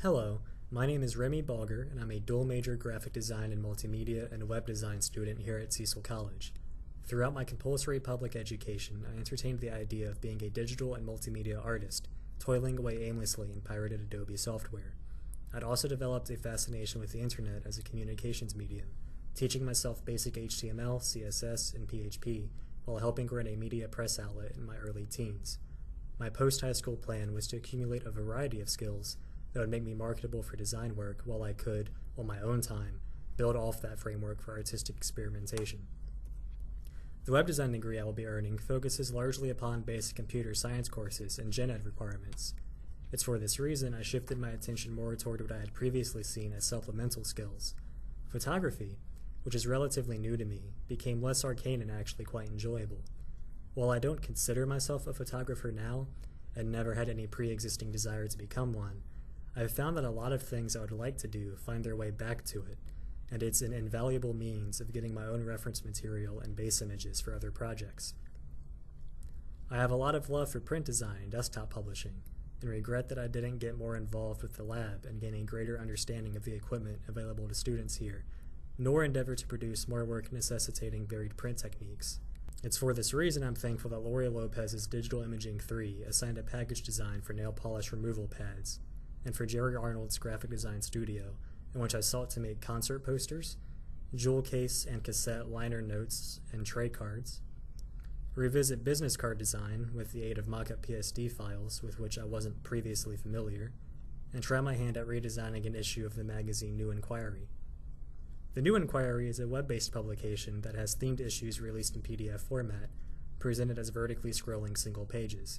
Hello, my name is Remy Baugher, and I'm a dual major graphic design and multimedia and web design student here at Cecil College. Throughout my compulsory public education, I entertained the idea of being a digital and multimedia artist, toiling away aimlessly in pirated Adobe software. I'd also developed a fascination with the internet as a communications medium, teaching myself basic HTML, CSS, and PHP while helping run a media press outlet in my early teens. My post-high school plan was to accumulate a variety of skills that would make me marketable for design work while I could, on my own time, build off that framework for artistic experimentation. The web design degree I will be earning focuses largely upon basic computer science courses and gen ed requirements. It's for this reason I shifted my attention more toward what I had previously seen as supplemental skills. Photography, which is relatively new to me, became less arcane and actually quite enjoyable. While I don't consider myself a photographer now, and never had any pre-existing desire to become one, I've found that a lot of things I would like to do find their way back to it, and it's an invaluable means of getting my own reference material and base images for other projects. I have a lot of love for print design and desktop publishing, and regret that I didn't get more involved with the lab and gain a greater understanding of the equipment available to students here, nor endeavor to produce more work necessitating varied print techniques. It's for this reason I'm thankful that Lori Lopez's Digital Imaging 3 assigned a package design for nail polish removal pads, and for Jerry Arnold's graphic design studio, in which I sought to make concert posters, jewel case and cassette liner notes and tray cards, revisit business card design with the aid of mock-up PSD files with which I wasn't previously familiar, and try my hand at redesigning an issue of the magazine New Inquiry. The New Inquiry is a web-based publication that has themed issues released in PDF format, presented as vertically scrolling single pages.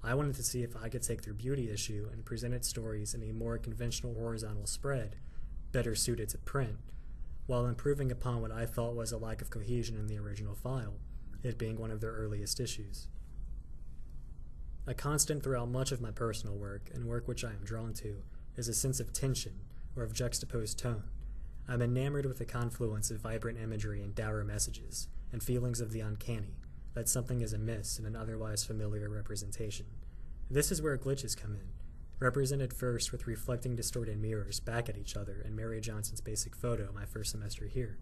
I wanted to see if I could take their beauty issue and present its stories in a more conventional horizontal spread, better suited to print, while improving upon what I felt was a lack of cohesion in the original file, it being one of their earliest issues. A constant throughout much of my personal work, and work which I am drawn to, is a sense of tension, or of juxtaposed tone. I'm enamored with the confluence of vibrant imagery and dour messages, and feelings of the uncanny, that something is amiss in an otherwise familiar representation. This is where glitches come in, represented first with reflecting distorted mirrors back at each other in Mary Johnson's basic photo my first semester here.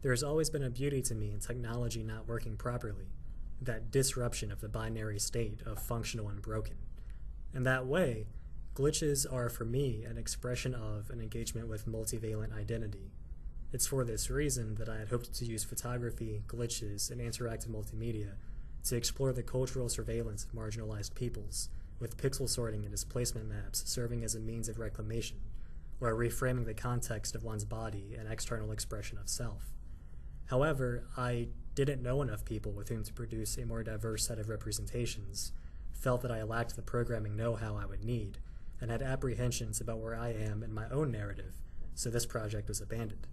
There has always been a beauty to me in technology not working properly, that disruption of the binary state of functional and broken. In that way, glitches are for me an expression of an engagement with multivalent identity. It's for this reason that I had hoped to use photography, glitches, and interactive multimedia to explore the cultural surveillance of marginalized peoples, with pixel sorting and displacement maps serving as a means of reclamation, or reframing the context of one's body and external expression of self. However, I didn't know enough people with whom to produce a more diverse set of representations, felt that I lacked the programming know-how I would need, and had apprehensions about where I am in my own narrative, so this project was abandoned.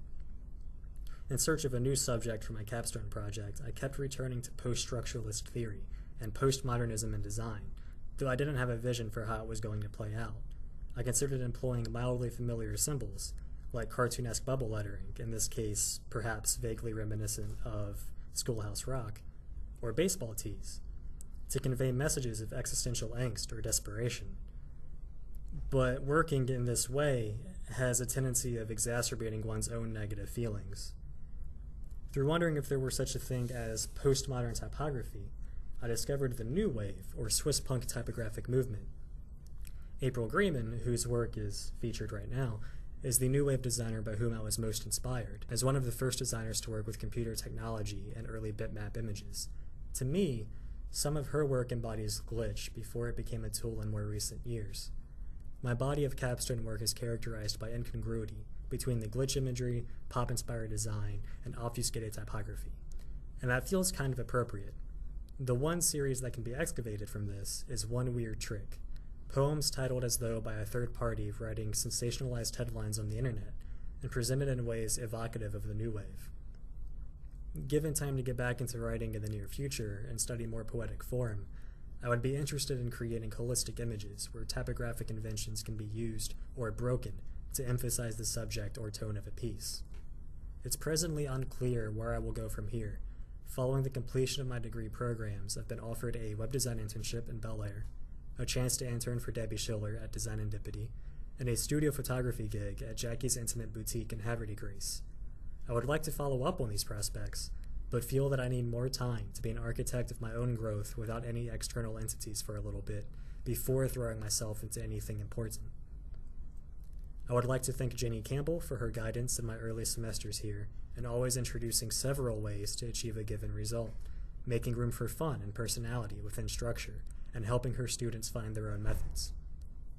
In search of a new subject for my capstone project, I kept returning to post-structuralist theory and postmodernism in design, though I didn't have a vision for how it was going to play out. I considered employing mildly familiar symbols, like cartoonesque bubble lettering, in this case perhaps vaguely reminiscent of Schoolhouse Rock, or baseball tees, to convey messages of existential angst or desperation. But working in this way has a tendency of exacerbating one's own negative feelings. Through wondering if there were such a thing as postmodern typography, I discovered the New Wave, or Swiss punk typographic movement. April Grieman, whose work is featured right now, is the New Wave designer by whom I was most inspired, as one of the first designers to work with computer technology and early bitmap images. To me, some of her work embodies glitch before it became a tool in more recent years. My body of capstone work is characterized by incongruity between the glitch imagery, pop-inspired design, and obfuscated typography, and that feels kind of appropriate. The one series that can be excavated from this is One Weird Trick, poems titled as though by a third party writing sensationalized headlines on the internet, and presented in ways evocative of the New Wave. Given time to get back into writing in the near future and study more poetic form, I would be interested in creating holistic images where typographic conventions can be used or broken to emphasize the subject or tone of a piece. It's presently unclear where I will go from here. Following the completion of my degree programs, I've been offered a web design internship in Bel Air, a chance to intern for Debbie Schiller at Design Indipity, and a studio photography gig at Jackie's Intimate Boutique in Haverty Grace. I would like to follow up on these prospects, but feel that I need more time to be an architect of my own growth without any external entities for a little bit before throwing myself into anything important. I would like to thank Jenny Campbell for her guidance in my early semesters here and always introducing several ways to achieve a given result, making room for fun and personality within structure, and helping her students find their own methods.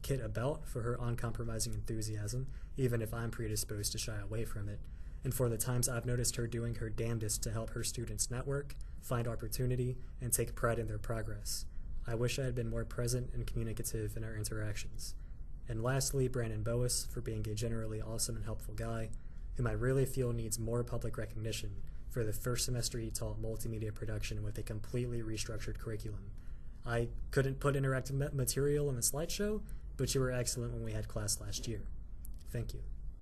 Kit Abelt for her uncompromising enthusiasm, even if I'm predisposed to shy away from it, and for the times I've noticed her doing her damnedest to help her students network, find opportunity, and take pride in their progress. I wish I had been more present and communicative in our interactions. And lastly, Brandon Boas for being a generally awesome and helpful guy, whom I really feel needs more public recognition for the first semester he taught multimedia production with a completely restructured curriculum. I couldn't put interactive material in the slideshow, but you were excellent when we had class last year. Thank you.